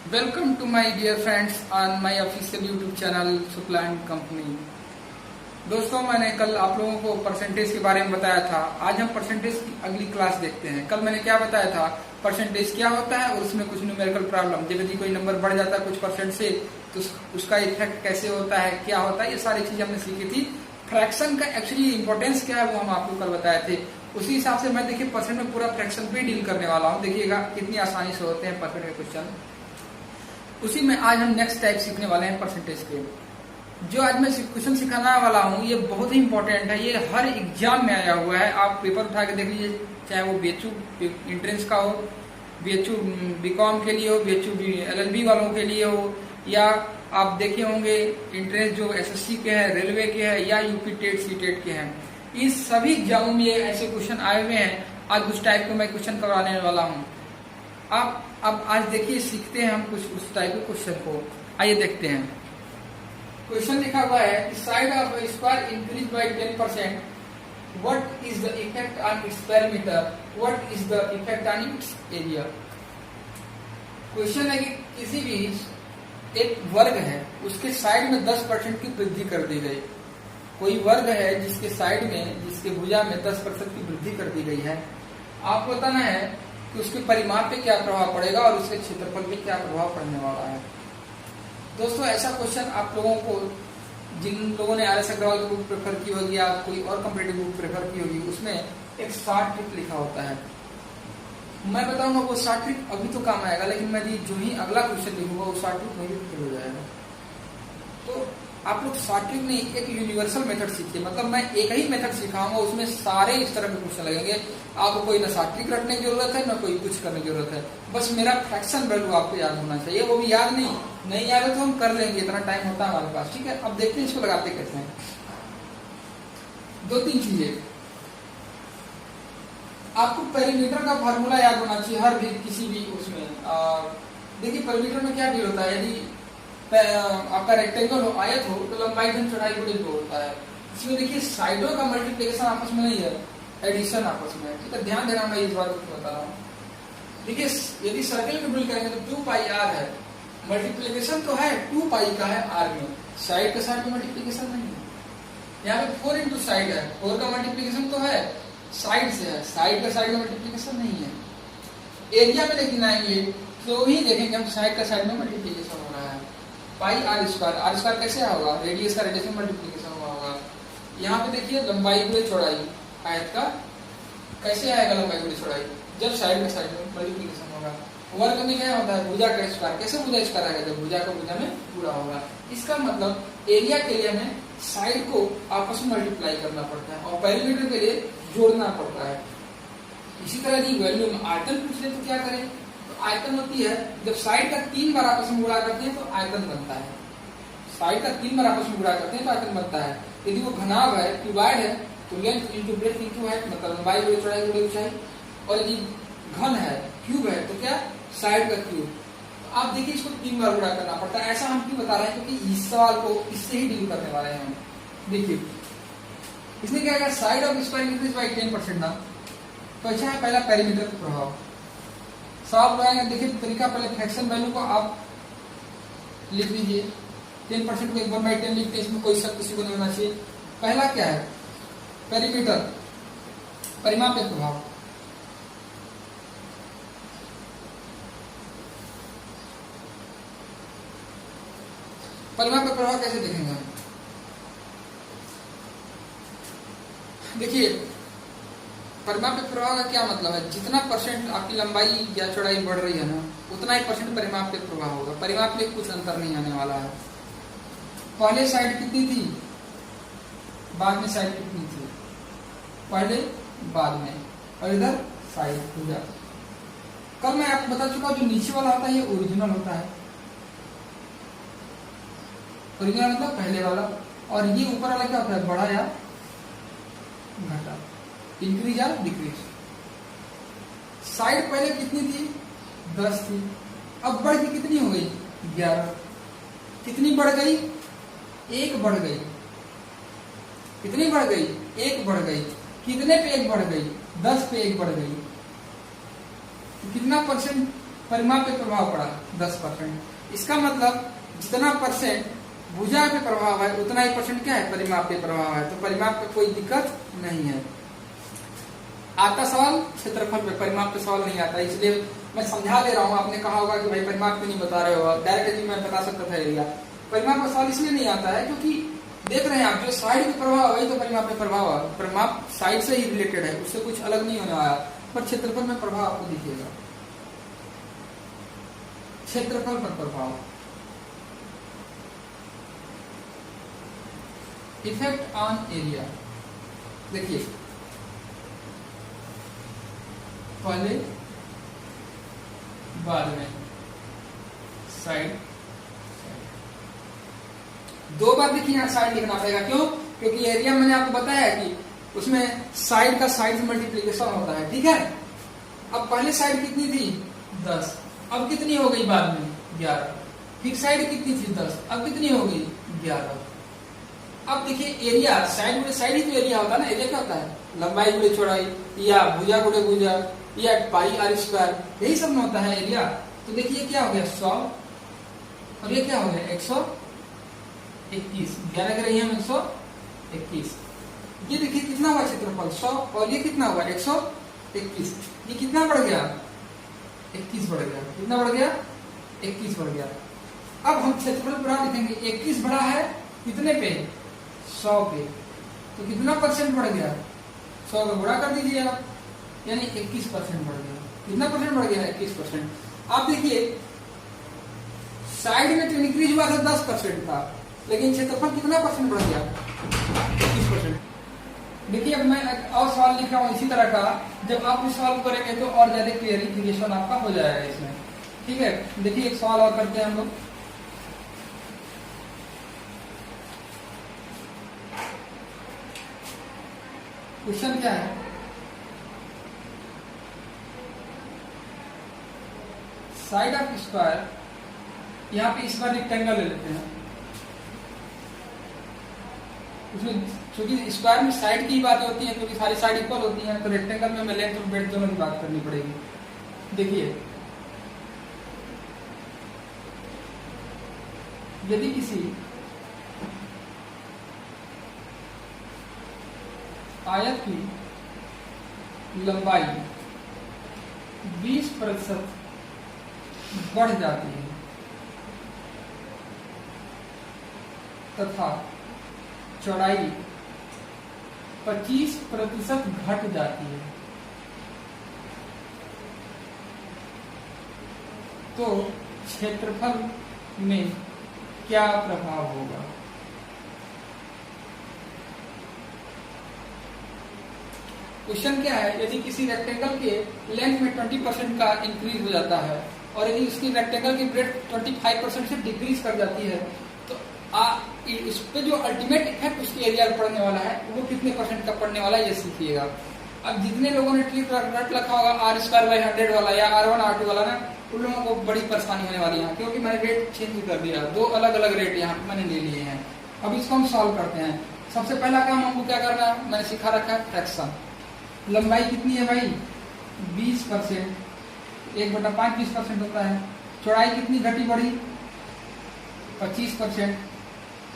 Welcome to my dear friends on my official YouTube channel सुप्लान company. दोस्तों, मैंने कल आप लोगों को परसेंटेज के बारे में बताया था। आज हम परसेंटेज की अगली क्लास देखते हैं। कल मैंने क्या बताया था, परसेंटेज क्या होता है और उसमें कुछ न्यूमेरिकल प्रॉब्लम, जब यदि कोई नंबर बढ़ जाता है कुछ परसेंट से तो उसका इफेक्ट कैसे होता है, क्या होता है, ये सारी चीजें हमने सीखी थी। फ्रैक्शन का एक्चुअली इंपॉर्टेंस क्या है वो हम आपको कल बताए थे। उसी हिसाब से मैं देखिए परसेंट में पूरा फ्रैक्शन पे डील करने वाला हूँ। देखिएगा कितनी आसानी से होते हैं परसेंट के क्वेश्चन। उसी में आज हम नेक्स्ट टाइप सीखने वाले हैं परसेंटेज के। जो आज मैं क्वेश्चन सिखाने वाला हूँ ये बहुत ही इंपॉर्टेंट है। ये हर एग्जाम में आया हुआ है। आप पेपर उठा के देख लीजिए, चाहे वो बीएचयू एंट्रेंस का हो, बीएचयू बीकॉम के लिए हो, बीएचयू एलएलबी वालों के लिए हो, या आप देखे होंगे एंट्रेंस जो एसएससी के हैं, रेलवे के हैं, या यूपी टेट सीटेट के हैं। इस सभी एग्जामों में ऐसे क्वेश्चन आए हुए हैं। आज उस टाइप के मैं क्वेश्चन करवाने वाला हूँ। आप अब आज देखिए सीखते हैं हम कुछ उस टाइप के क्वेश्चन को। आइए देखते हैं। क्वेश्चन लिखा हुआ है कि side of a square increase by 10%, what is the effect on its perimeter, what is the effect on it's area. Question है कि किसी भी एक वर्ग है उसके साइड में 10% की वृद्धि कर दी गई। कोई वर्ग है जिसके साइड में, जिसके भुजा में 10% की वृद्धि कर दी गई है। आपको बताना है कि उसके परिमाप पे क्या प्रभाव पड़ेगा और उसके क्षेत्रफल पे क्या प्रभाव पड़ने वाला है। दोस्तों, ऐसा क्वेश्चन आप लोगों को, जिन लोगों ने आरएस अग्रवाल की बुक प्रेफर की होगी या कोई और कॉम्पिटिटिव बुक प्रेफर की होगी, उसमें एक शॉर्ट ट्रिक लिखा होता है। मैं बताऊंगा वो शॉर्ट ट्रिक अभी तो काम आएगा, लेकिन मैं जो ही अगला क्वेश्चन लिखूंगा वो शॉर्ट ट्रिक वही फेल हो जाएगा। तो आप लोग शॉर्ट ट्रिक नहीं, एक यूनिवर्सल मेथड सीखिए। मतलब मैं एक ही मेथड सिखाऊंगा, उसमें सारे इस तरह के क्वेश्चन लगेंगे। आपको कोई ना शॉर्ट ट्रिक रटने की जरूरत है, ना कोई कुछ करने की जरूरत है। बस मेरा फ्रैक्शन वैल्यू आपको याद होना चाहिए। वो भी याद नहीं याद है तो हम कर लेंगे, इतना टाइम होता है हमारे पास। ठीक है, अब देखते हैं इसको लगाते कैसे हैं। 2-3 चीजें आपको पेरीमीटर का फॉर्मूला याद होना चाहिए हर भी किसी भी उसमें। देखिए पेरीमीटर में क्या डील होता है, यदि आपका रेक्टेंगल हो, आयत हो, तो लंबाई धन चौड़ाई को जो होता है। इसमें देखिए साइडों का मल्टीप्लिकेशन आपस में नहीं है, एडिशन आपस में है। ठीक है, ध्यान देना, मैं इस बात को बता रहा हूँ। देखिए यदि सर्कल में ड्रिल करेंगे तो 2πr है, मल्टीप्लिकेशन तो है 2π का है r में, साइड का साइड में मल्टीप्लिकेशन नहीं है। यहाँ पे 4 इंटू साइड है, 4 का मल्टीप्लिकेशन तो है, साइड से है, साइड का साइड में मल्टीप्लिकेशन नहीं है। एरिया में लेकिन आएंगे तो ही देखेंगे हम साइड का साइड में मल्टीप्लिकेशन हो रहा है। पाई आर स्क्वायर कैसे होगा, रेडियस का रेडियस में मल्टीप्लिकेशन हुआ होगा। यहाँ पे देखिए लंबाई गुणे चौड़ाई आयत का कैसे आएगा, लंबाई गुणे चौड़ाई जब साइड में साइड में मल्टीप्लिकेशन होगा। वर्ग में क्या होता है, भुजा का स्क्वायर, कैसे भुजा स्क्वायर आएगा, जब भुजा का भुजा में पूरा होगा। इसका मतलब एरिया के लिए हमें साइड को आपस में मल्टीप्लाई करना पड़ता है और पेरीमीटर के लिए जोड़ना पड़ता है। इसी तरह की वैल्यू में आयतन पूछ ले तो क्या करें, आयतन होती है जब साइड का 3 बार आपस में गुणा करते हैं तो आयतन बनता है। साइड का 3 बार आपस में गुणा करते हैं तो आयतन बनता है। यदि वो घनाभ है, क्यूबाइड है, तो length into breadth into height, मतलब लंबाई गुणे चौड़ाई गुणे ऊंचाई। और यदि घन है, क्यूब है, तो क्या, साइड का क्यूब। तो आप देखिए इसको 3 बार गुणा करना पड़ता है। ऐसा हम क्यों बता रहे हैं, क्योंकि इस सवाल को इससे ही डील करने वाले हैं हम। देखिए इसने क्या कहा, side of square increase by 10% ना। तो अच्छा है, पहला पेरीमीटर का प्रभाव सवाल बनाएंगे। देखिए तरीका, पहले फ्रैक्शन वैल्यू को आप लिख लीजिए। 10% को 1/10 लिखते हैं, इसमें कोई शक किसी को नहीं होना चाहिए। पहला क्या है, पेरीमीटर, परिमाप पे प्रभाव। परिमाप पे प्रभाव कैसे देखेंगे हम, देखिए परिमाप पे प्रभाव का क्या मतलब है, जितना परसेंट आपकी लंबाई या चौड़ाई बढ़ रही है ना, उतना ही परसेंट परिमाप पे प्रभाव होगा। परिमाप में कुछ अंतर नहीं आने वाला है। पहले साइड कितनी थी, बाद में साइड कितनी थी, पहले बाद में, और इधर साइड पूरा। कल मैं आपको बता चुका हूं, जो नीचे वाला होता है ये ओरिजिनल होता है। ओरिजिनल मतलब पहले वाला, और ये ऊपर वाला क्या होता है, बड़ा या घटा, इंक्रीज या डिक्रीज। साइड पहले कितनी थी, 10 थी, अब बढ़ के कितनी हो गई, 11। कितनी बढ़ गई, 1 बढ़ गई। कितनी बढ़ गई, 1 बढ़ गई। कितने पे 1 बढ़ गई, 10 पे 1 बढ़ गई। तो कितना परसेंट परिमाप पे प्रभाव पड़ा 10%। इसका मतलब जितना परसेंट भुजा पे प्रभाव है उतना ही परसेंट क्या है, परिमाप पे प्रभाव है। तो परिमाप पे कोई दिक्कत नहीं है। आता सवाल क्षेत्रफल पे, परिमाप पे सवाल नहीं आता, इसलिए मैं समझा दे रहा हूँ। आपने कहा होगा कि भाई परिमाप क्यों नहीं बता रहे हो, डायरेक्ट मैं बता सकता था एरिया। परिमाप का सवाल इसलिए नहीं आता है क्योंकि देख रहे हैं आप, जो साइड पे प्रभाव वही तो परिमाप पे प्रभाव है। परिमाप साइड से ही रिलेटेड है, उससे कुछ अलग नहीं होने वाला। पर क्षेत्रफल में प्रभाव आपको दिखेगा, क्षेत्रफल पर प्रभाव, इफेक्ट ऑन एरिया। देखिए पहले बाद में साइड, दो बार देखिए यहाँ साइड लिखना पड़ेगा। क्यों? क्योंकि एरिया मैंने आपको बताया कि उसमें साइड का साइड से मल्टीप्लीकेशन होता है, ठीक है। अब पहले साइड कितनी थी 10, अब कितनी हो गई बाद में 11। फिर साइड कितनी थी 10, अब कितनी हो गई 11। अब देखिए एरिया, साइड गुणे साइड ही तो एरिया होता है ना। एरिया क्या होता है, लंबाई गुणे चौड़ाई, या भुजा गुणे भुजा, या पाई आर स्क्वायर, यही सब में होता है एरिया। तो देखिए क्या हो गया 100, और ये क्या हो गया 121, 11 कर रही है 121। ये देखिए कितना हुआ क्षेत्रफल 100, और ये कितना हुआ 121। ये कितना बढ़ गया 21 बढ़ गया। कितना बढ़ गया 21 बढ़ गया। अब हम क्षेत्रफल पूरा लिखेंगे, 21 बढ़ा है कितने पे 100 पे, तो कितना परसेंट बढ़ गया 100 का गुणा कर दीजिए आप, यानी 21% बढ़ गया। कितना परसेंट बढ़ गया 21%। आप देखिए साइड में जो इंक्रीज हुआ था 10% था, लेकिन क्षेत्रफल कितना परसेंट बढ़ गया 21%। देखिए अब मैं और सवाल लिख रहा हूँ इसी तरह का, जब आप इस सवाल करेंगे तो और ज्यादा क्लियरिफिकेशन आपका हो जाएगा इसमें, ठीक है। देखिए एक सवाल और करते हैं हम लोग। क्वेश्चन क्या है, साइड ऑफ स्क्वायर, यहाँ पे इस बार रेक्टेंगल ले लेते हैं। उसमें क्योंकि स्क्वायर में साइड की बातें होती हैं, क्योंकि सारी साइड इक्वल होती हैं, तो रेक्टेंगल में हमें लेंथ और ब्रेड्थ दोनों की बात करनी पड़ेगी। देखिए यदि किसी आयत की लंबाई 20% बढ़ जाती है तथा चौड़ाई 25% घट जाती है, तो क्षेत्रफल में क्या प्रभाव होगा। क्वेश्चन क्या है, यदि किसी रेक्टेंगल के लेंथ में 20% का इंक्रीज हो जाता है और यदि उसकी रेक्टेंगल की ब्रेड्थ 25% से डिक्रीज कर जाती है, तो इस पे जो अल्टीमेट इफेक्ट उसके एरिया पर पड़ने वाला है वो कितने परसेंट का पड़ने वाला है, ये सीखिएगा। अब जितने लोगों ने ट्रिक रट रखा होगा r²/100 वाला या R1 R2 वाला ना, उन लोगों को बड़ी परेशानी होने वाली है, क्योंकि मैंने रेट चेंज कर दिया, दो अलग अलग रेट यहाँ मैंने ले लिए हैं। अब इसको हम सॉल्व करते हैं। सबसे पहला काम हमको क्या करना है, मैंने सिखा रखा है फ्रैक्शन। लंबाई कितनी है भाई 20%, 1/5 20% होता है। चौड़ाई कितनी घटी बढ़ी 25%,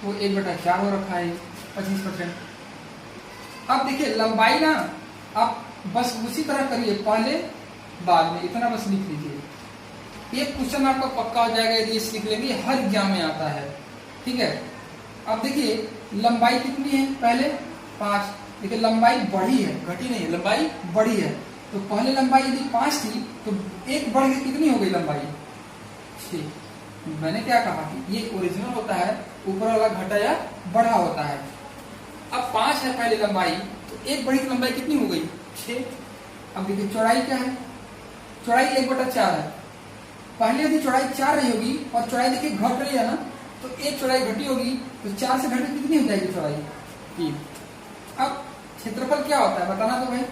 वो 1/4 हो रखा है 25%। अब देखिए लंबाई ना, आप बस उसी तरह करिए, पहले बाद में, इतना बस लिख लीजिए। एक क्वेश्चन आपका पक्का हो जाएगा यदि सीख लेंगे, हर एग्जाम में आता है, ठीक है। अब देखिए लंबाई कितनी है, पहले 5, देखिए लंबाई बढ़ी है, घटी नहीं है, लंबाई बढ़ी है। तो पहले लंबाई यदि 5 थी तो एक बढ़ के कितनी हो गई लंबाई 6। मैंने क्या कहा कि ये ओरिजिनल होता है, ऊपर वाला घटा या बढ़ा होता है। अब 5 है पहले लंबाई, तो एक बढ़ी की लंबाई कितनी हो गई 6। अब देखिए चौड़ाई क्या है, चौड़ाई 1/4 है। पहले यदि चौड़ाई 4 रही होगी और चौड़ाई देखिए घट रही है ना, तो एक चौड़ाई घटी होगी, तो 4 से घट के कितनी हो जाएगी चौड़ाई 3। अब क्षेत्रफल क्या होता है बताना तो भाई,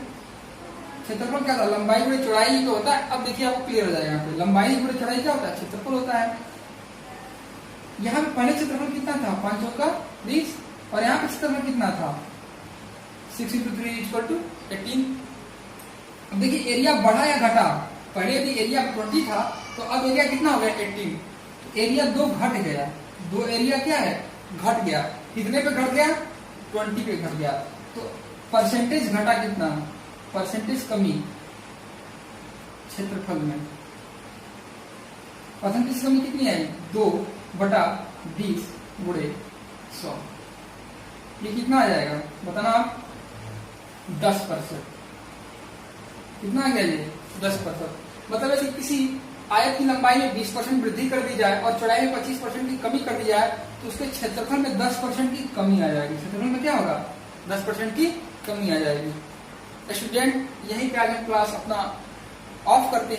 क्षेत्रफल क्या होता है, लंबाई गुणे चौड़ाई ही तो होता है। अब देखिए आपको क्लियर हो जाएगा, यहाँ पे लंबाई गुणे चौड़ाई क्या होता है, क्षेत्रफल होता है। यहाँ पे पहले क्षेत्रफल कितना था 5 का 20, और यहाँ पे क्षेत्रफल कितना था 6 × 3 = 18। अब देखिए एरिया बढ़ा या घटा, पहले यदि एरिया 20 था तो अब एरिया कितना हो गया 18। तो एरिया 2 घट गया, 2 एरिया क्या है घट गया। कितने पे घट गया 20 पे घट गया। तो परसेंटेज घटा कितना, परसेंटेज कमी क्षेत्रफल में, परसेंटेज कमी कितनी आई 2/20 गुणे 100। ये कितना आ जाएगा बताना आप 10%। कितना आ गया ये 10%। मतलब है कि किसी आयत की लंबाई में 20% वृद्धि कर दी जाए और चौड़ाई में 25% की कमी कर दी जाए तो उसके क्षेत्रफल में 10% की कमी आ जाएगी। क्षेत्रफल में क्या होगा 10% की कमी आ जाएगी। स्टूडेंट यही पे आज हम क्लास अपना ऑफ करते हैं।